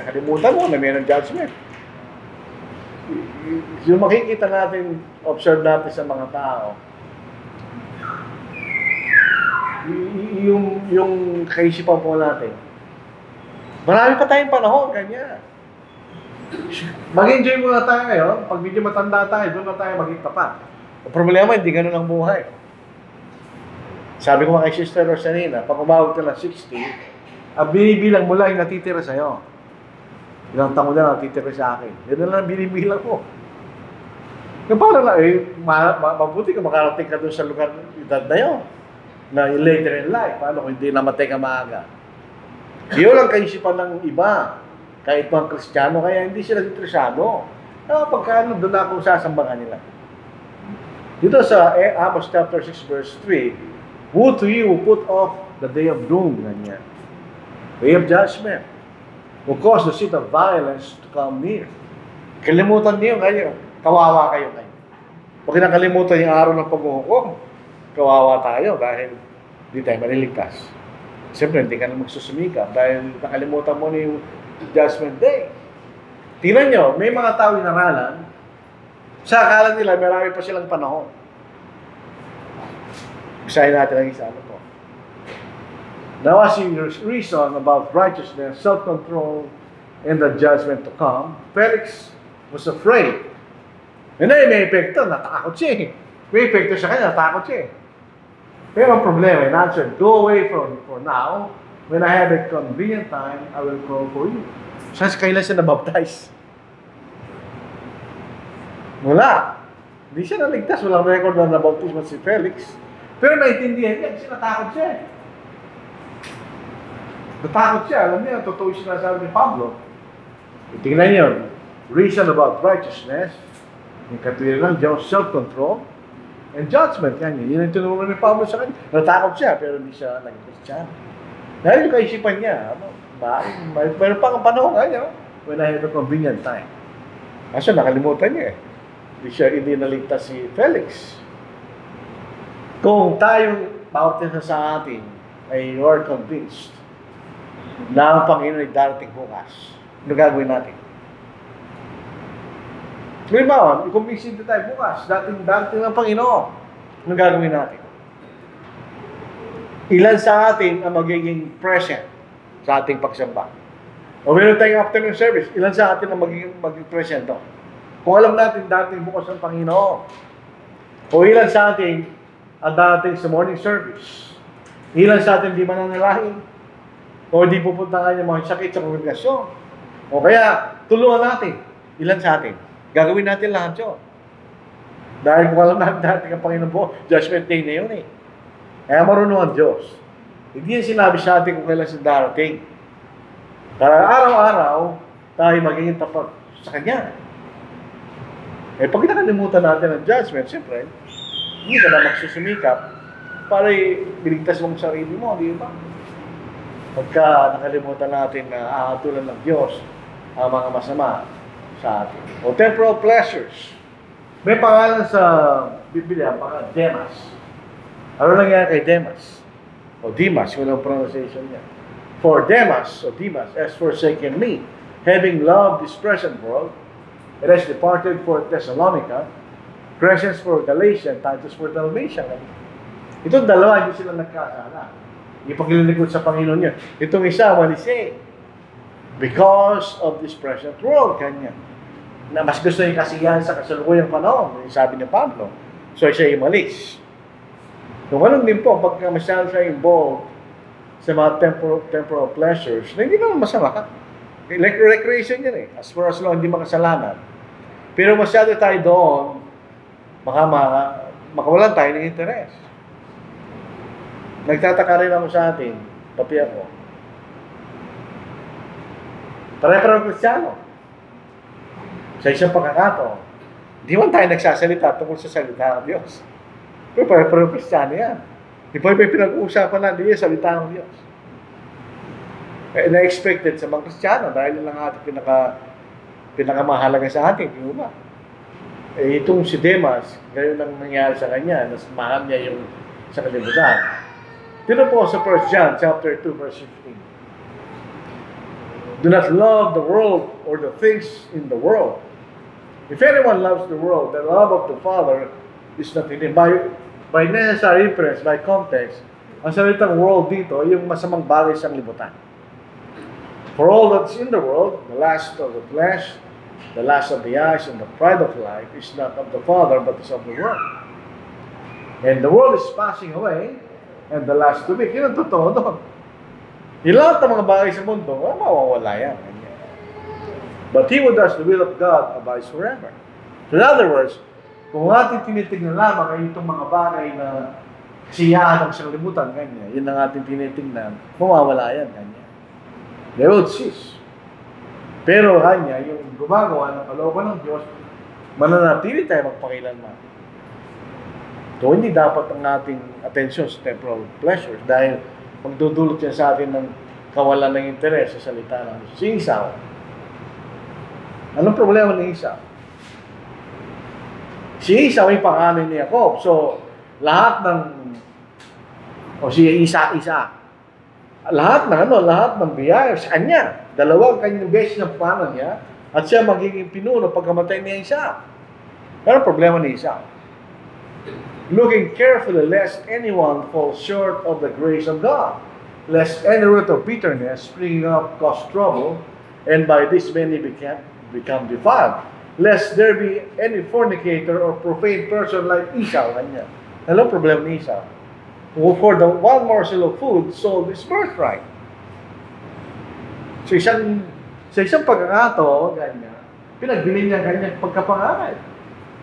Kalimutan mo na mayroong judgment. Yung makikita natin, observe natin sa mga tao, yung kaisipan po natin, marami pa tayong panahon, kanya. Mag-enjoy muna tayo ngayon. Pag medyo matanda tayo, doon na tayo maging tapat. Ang problema, hindi ganun ang buhay. Sabi ko mga kay Sister Rosanina, pag umawag ka ng 60, ang binibilang mo lang yung natitira sa'yo. Ilang taon na natitira sa akin. Yan na lang binibilang mo. Kaya parang mabuti ka makarating ka doon sa lugar edad na yun. Na later in life, paano kung hindi namatay ka maaga? Yun lang kaisipan ng iba. Kahit mga Kristiyano, kaya hindi sila interesado. Pagka doon ako sasambangan nila. Dito sa Amos chapter 6 verse 3, woe to you who put off the day of doom, ganyan. Day of judgment, will cause the seat of violence to come near. Kalimutan niyo kayo. Kawawa kayo kayo. Huwag kinakalimutan yung araw ng paghuhukom. Kawawa tayo dahil hindi tayo maliligtas. Siyempre, hindi ka na magsusumika dahil nakalimutan mo na yung Judgment Day. Tingnan nyo, may mga tao inaralan, sa akala nila, marami pa silang panahon. Basahin natin ang isa. Ano po? Now, as you reason about righteousness, self-control, and the judgment to come, Felix was afraid. And then, may epekto, natakot siya eh. May epekto sa kanya, natakot siya eh. Pero ang problema, in answer, go away from me for now. When I have a convenient time, I will call for you. Saan kailan siya nabaptize? Wala. Hindi siya naligtas. Walang record na nabaptismo si Felix. Pero naintindihan niya kasi natakot siya eh. Natakot siya. Alam niya, totoo yung sinasabi ni Pablo. Tingnan niyo, reason about righteousness, yung katwiran ng Diyos, self-control, and judgment. Yan yung tinulungan ni Pablo sa kanya. Natakot siya, pero hindi siya naging Christian. Dahil yung kaisipan niya, mayroon pang panahon kanya, when I have a convenient time. Kaso nakalimutan niya eh. Hindi naligtas si Felix. Kung tayong bawat isa sa atin ay you are convinced na ang Panginoon ay darating bukas, ano gagawin natin? Halimbawa, i-convince tayo bukas, darating ng Panginoon, ano gagawin natin? Ilan sa atin ang magiging present sa ating pagsamba? O meron tayong afternoon service, ilan sa atin ang magiging present doon? Kung alam natin dating bukas ng Panginoon, o ilan sa atin ang dating sa morning service, ilan sa atin di mananalahin, o di pupunta yung mga sakit sa kongregasyon, o kaya tulungan natin, ilan sa atin? Gagawin natin lahat yun. Dahil kung alam natin dating ang Panginoon po, judgment day na yun eh. Kaya marunong ang Diyos. Hindi yan sinabi sa atin kung kailan siya darating. Para araw-araw, tayo magiging tapat sa Kanya. Eh, pag nakalimutan natin ang judgment, siyempre, hindi ka na magsusumikap para biligtas mong sarili mo, di ba? Pagka nakalimutan natin na ahatulan ng Diyos ang mga masama sa atin. O temporal pleasures. May pangalan sa Biblia, pangalan Demas. Ano nangyari kay Demas? O Demas, yun ang pronunciation niya. For Demas, o Demas, has forsaken me, having loved this present world, it has departed for Thessalonica, Crescens for Galatia, Titus for Dalmatia. Itong dalawa, hindi sila nagkasala. Hindi paglilingkod sa Panginoon niya. Itong isa, walis eh. Because of this present world, kanya. Na mas gusto yung kasiyahan sa kasalukuyang panahon, yung sabi ni Pablo. So, siya yung malis. So, ganun din po, pagka masyado siya involved sa mga temporal pleasures, na hindi naman masama ka. Like recreation yan eh, as far as long hindi makasalanan. Pero masyado tayo doon, baka makawalan tayo ng interes. Nagtataka rin ako sa atin, pati ako. Pare-parang Kristiyano. Sa isang pagkakataon, di man tayo nagsasalita tungkol sa salita ng Diyos. Pero pare-parang Kristiyano yan. Di ba may pinag-uusapan na di yung salita ng Diyos. Na-expected sa mga Kristiyano dahil lang ating pinakamahalaga sa atin, di ba? Itong si Demas, gayon ang nangyari sa kanya, nasamahan niya yung sa kalimutan. Dito po sa 1 John chapter 2 verse 15. Do not love the world or the things in the world. If anyone loves the world, the love of the Father is not in him. By necessary inference, by context, ang salitang world dito, yung masamang bagay sa libutan. For all that's in the world, the lust of the flesh, the lust of the eyes, and the pride of life is not of the Father, but is of the world. And the world is passing away, and the lust to be. Yun ang totoo doon. Yung lahat ng mga bagay sa mundo, mawawala yan. But he who does the will of God abides forever. So in other words, kung ating tinitingnan lamang ay itong mga bagay na kasiyahan ng sanglibutan, ganyan, yun ang ating tinitingnan, mawawala yan, ganyan. They will cease. Pero kanya, yung gumagawa ng kalooban ng Diyos, mananatili tayo magpakilanman. So hindi dapat ang ating attention sa temporal pleasures dahil magdudulot yan sa atin ng kawalan ng interes sa salita ng Diyos. Si Esau. Anong problema ni Esau? Si Esau ay panganay ni Jacob. So, lahat ng si Isa. Lahat ng biyaya sa kanya. Dalawang kanyang beses ng pangalan niya at siya magiging pinuno pagkamatay ni Isa. Pero problema ni Esau. Looking carefully lest anyone fall short of the grace of God, lest any root of bitterness springing up cause trouble, and by this many become defiled, lest there be any fornicator or profane person like Esau. Ano problema ni Esau? Who for the one morsel of food sold his birthright. So sa isang pagkakataon, pinagbili niya kanyang pagkapangaral.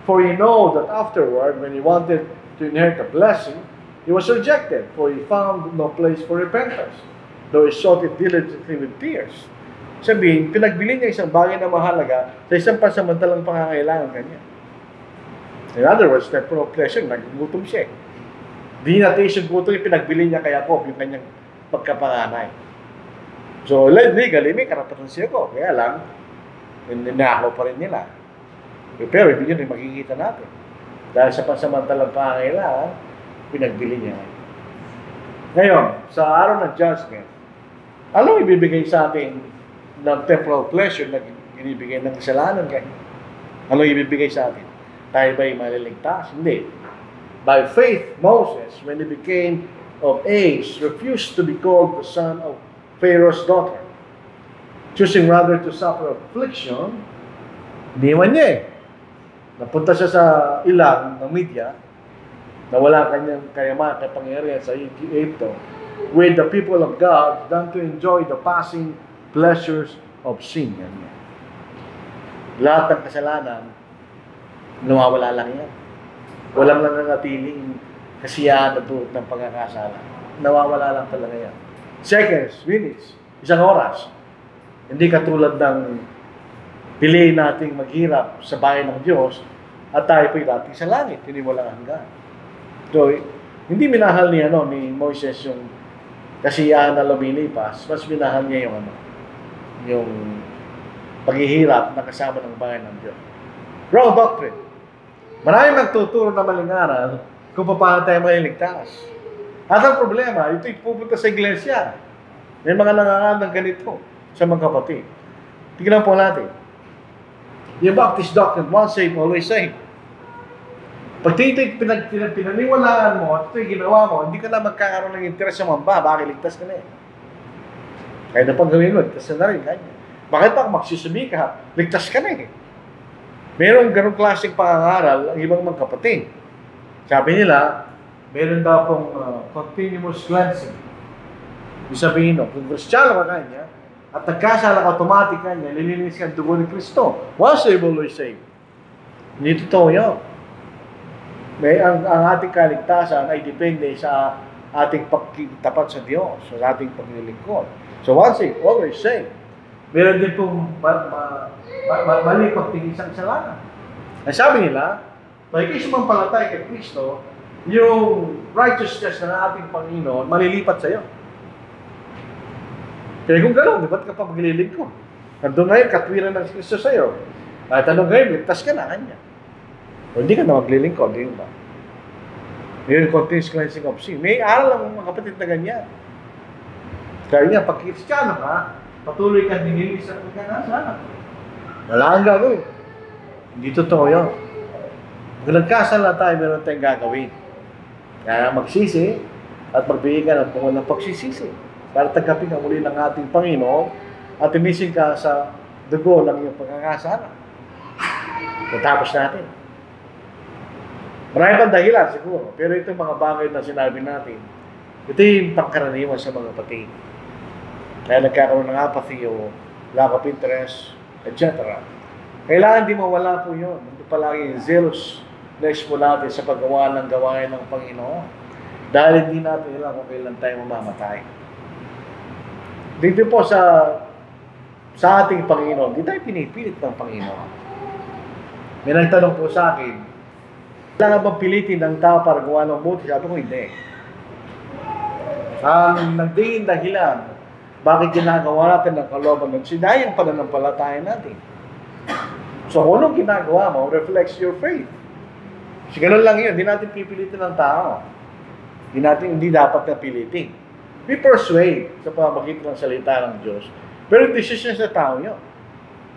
For you know that afterward, when he wanted to inherit a blessing, he was rejected, for he found no place for repentance, though he sought it diligently with tears. Sabihin, pinagbili niya isang bagay na mahalaga sa isang pansamantalang pangangailangan kanya. In other words, temporal pleasure, nagugutom siya. Di natin yung gutom, pinagbili niya kay Jacob, yung kanyang pagkapanganay. So, legally, may karapatan si Jacob. Kaya lang, ninakaw pa rin nila. Pero hindi yun yung makikita natin. Dahil sa pansamantalang pangangailangan, pinagbili niya. Ngayon, sa araw ng judgment, anong ibibigay sa atin ng temporal pleasure na binibigay ng kasalanan? Anong ibibigay sa atin? Tayo ba'y maliligtas? Hindi. By faith, Moses, when he became of age, refused to be called the son of Pharaoh's daughter. Choosing rather to suffer affliction, iniwan niya eh. Napunta siya sa ilang ng Midia, na wala kanyang kayaman, kapangyarihan sa Egypto, with the people of God than to enjoy the passing pleasures of sin. Lahat ng kasalanan, nawawala lang yan. Walang nananatiling kasiyahan na dulot ng pagkakasala. Nawawala lang talaga yan. Seconds, minutes, isang oras. Hindi katulad ng piliin nating maghirap sa bayan ng Diyos at tayo po'y dating sa langit. Hindi mo lang hanggan. So, hindi minahal ni Moises yung kasiyahan na lumilipas. Mas minahal niya yung paghihirap na kasama ng bayan ng Diyos. Wrong doctrine. Maraming nagtuturo na maling aral kung paano tayo maliligtas. At ang problema, ito'y pupunta sa iglesia. May mga nangangaral ng ganito sa mga kapatid. Tignan po natin. Yung Baptist doctrine, once saved, always saved. Pag ito'y pinaniwalaan mo at ito'y ginawa mo, hindi ka na magkakaroon ng interes sa mamba, bakit ligtas ka na eh. Kahit na pag gawin mo, ligtas na rin. Bakit pa magsusumi ka, ligtas ka na eh. Merong ganong klaseng pangangaral ang ibang mga kapatid. Sabi nila, meron daw pong continuous cleansing. Ibig sabihin, kung Kristiyano ka kanya, at nagkasala ka automatic kanya, nililinis ka ang dugo ni Kristo. Once saved, always saved. Hindi totoo yun. Ang ating kaligtasan ay depende sa ating pagtapat sa Diyos, sa ating paglilingkod. So once saved, always saved. Meron din pong mali pagtingin sa kasalanan. Ang sabi nila, may sumampalatay kay Kristo, yung righteousness ng ating Panginoon, malilipat sa iyo. Kaya kung gano'n, ba't ka pa maglilingkod? Nandun ngayon, katwiran ng Kristo sa iyo. At anong ngayon, ligtas ka na kanya. O hindi ka na maglilingkod, di ba? Ngayon, continuous cleansing of sin. May aral ang mga kapatid na ganyan. Kaya nga, pag Kristiyano ka, patuloy kang dinilis sa pagkakasala. Wala kang gagawin. Hindi totoo yun. Kung nagkasala tayo, meron tayong gagawin. Kaya magsisi at magbigay ka ng bunga ng pagsisisi para tagapin ang muli ng ating Panginoon at tumising ka sa dugo ng iyong pagkakasala. Natapos natin. Marami pang dahilan siguro, pero ito mga bagay na sinabi natin, ito yung pangkaraniwan sa mga pati. Kaya nagkakaroon ng apathy o lack of interest, etc. Kailangan di mawala po yun. Ito palagi yung zealousness po natin sa paggawa ng gawain ng Panginoon. Dahil hindi natin alam kung kailan tayo mamamatay. Dito po sa ating Panginoon, hindi tayo pinipilit ng Panginoon. May nagtanong po sa akin, kailangan bang pilitin ng tao para gawa ng buti? Sabi ko, hindi. Ang nagdiin dahilan, bakit ginagawa natin ng kalooban ng sinayang pananampalataya natin? So, kung anong ginagawa mo, reflects your faith. Kasi ganun lang yun, hindi natin pipilitin ng tao. Hindi dapat na pilitin. We persuade sa pamamagitan ng salita ng Diyos. Pero decision sa tao yun.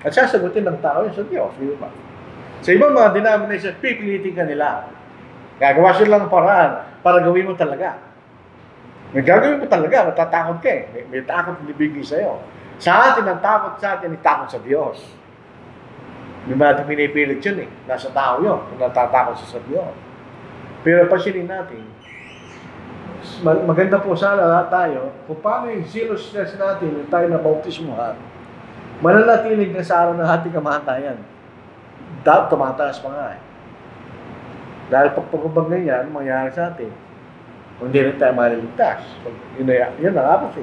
At sasagutin ng tao yun sa Diyos. Di ba? Sa ibang mga denomination, pipilitin ka nila. Gagawa sila ng paraan para gawin mo talaga. May gagawin mo talaga, matatakot ka eh. May takot na ibigay sa'yo. Sa atin, ang takot sa atin, ay takot sa Diyos. Hindi ba natin pinipilit yun eh. Nasa tao yun, kung natatakot sa Diyos. Pero pansinin natin, maganda po sana lahat tayo, kung paano yung zealousness natin, yung tayo na bautismuhan, mananatiling na sa araw ng ating kamatayan. Tumataas pa nga eh. Dahil pagpagubag na yan, mangyayari sa atin. Kung hindi rin tayo maliligtas. Yun ang apathy.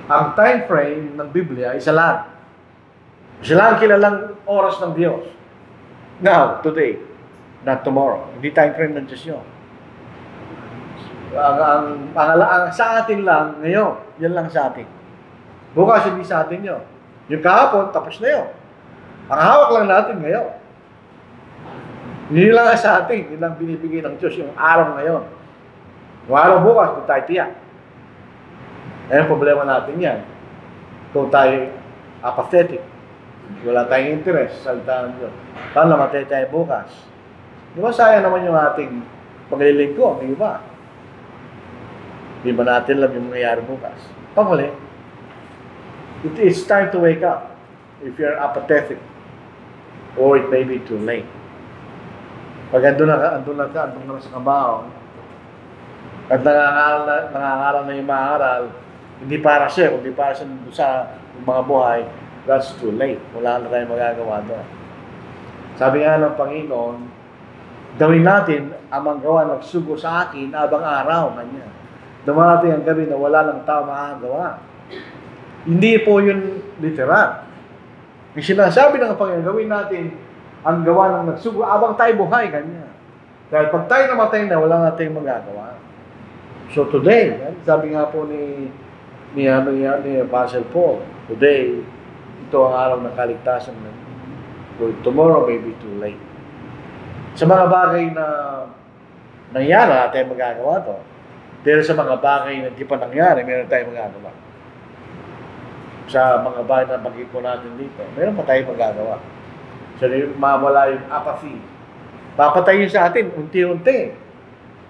Ang time frame ng Biblia, isa lang. Isa lang kilalang oras ng Diyos. Now, today, not tomorrow. Hindi time frame ng Diyos yun. Ang sa atin lang, ngayon, yan lang sa atin. Bukas, hindi sa atin yun. Yung kahapon, tapos na yun. Ang hawak lang natin ngayon. Hindi lang sa atin, hindi lang binibigay ng Diyos yung araw ngayon. Yung araw bukas, kung tayo tiyak. Ayun, problema natin yan. Kung tayo apathetic, wala tayong interest sa salita ng Diyos. Paano namatay tayo bukas? Di ba sayang naman yung ating paglilingkod, di ba? Di ba natin alam yung mangyayari bukas? Panguli, it's time to wake up if you're apathetic. Or it may be too late. Pag andun na sa kabaho, at nangangaral na yung mga aral, hindi para siya, kundi para sa mga buhay, that's too late. Wala na tayong magagawa doon. Sabi nga ng Panginoon, gawin natin ang magawa nagsugo sa akin abang araw. Kanya. Dumarating ang gabi na wala lang tao makagawa. Hindi po yun literal. Yung sinasabi ng Panginoon, gawin natin ang gawa ng nagsugo abang tayo buhay, kanya. Dahil pag tayo namatay na, wala na tayong magagawa. So today, sabi nga po ni Apostle Paul, today, ito ang araw ng kaligtasan. Tomorrow may be too late. Sa mga bagay na nangyari, wala tayong magagawa to. Pero sa mga bagay na di pa nangyari, meron tayong magagawa. Sa mga bagay na pag-ipo natin dito, meron pa tayong magagawa. So, mawala yung apathy. Papatayin sa atin, unti-unti.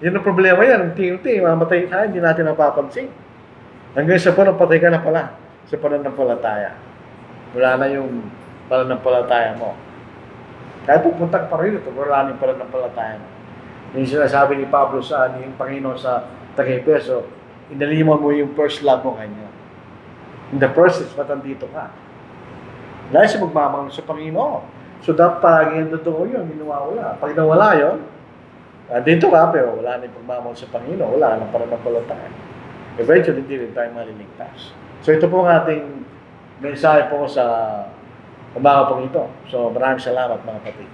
Yun ang problema yan, unti-unti. Mamatay sa atin, hindi natin napapansin. Hanggang sa po, napatay ka na pala sa pananampalataya. Wala na yung pananampalataya mo. Kahit pupunta ka pa rin ito, wala na yung pananampalataya mo. Yung sinasabi ni Pablo sa yung Panginoon sa Tagay-Peso, inaliman mo yung first love mo kanya. In the process, matandito ka. Dahil sa magmamahal sa Panginoon. So, dapat palagi yung totoo yun, hindi nawawala. Pag nawala yun, dito ka, pero wala na yung pagmamahal sa Panginoon, wala na pananampalataya. Eventually, hindi rin tayo maliligtas. So, ito po ang ating mensahe po sa umaga po ito. So, maraming salamat mga kapatid.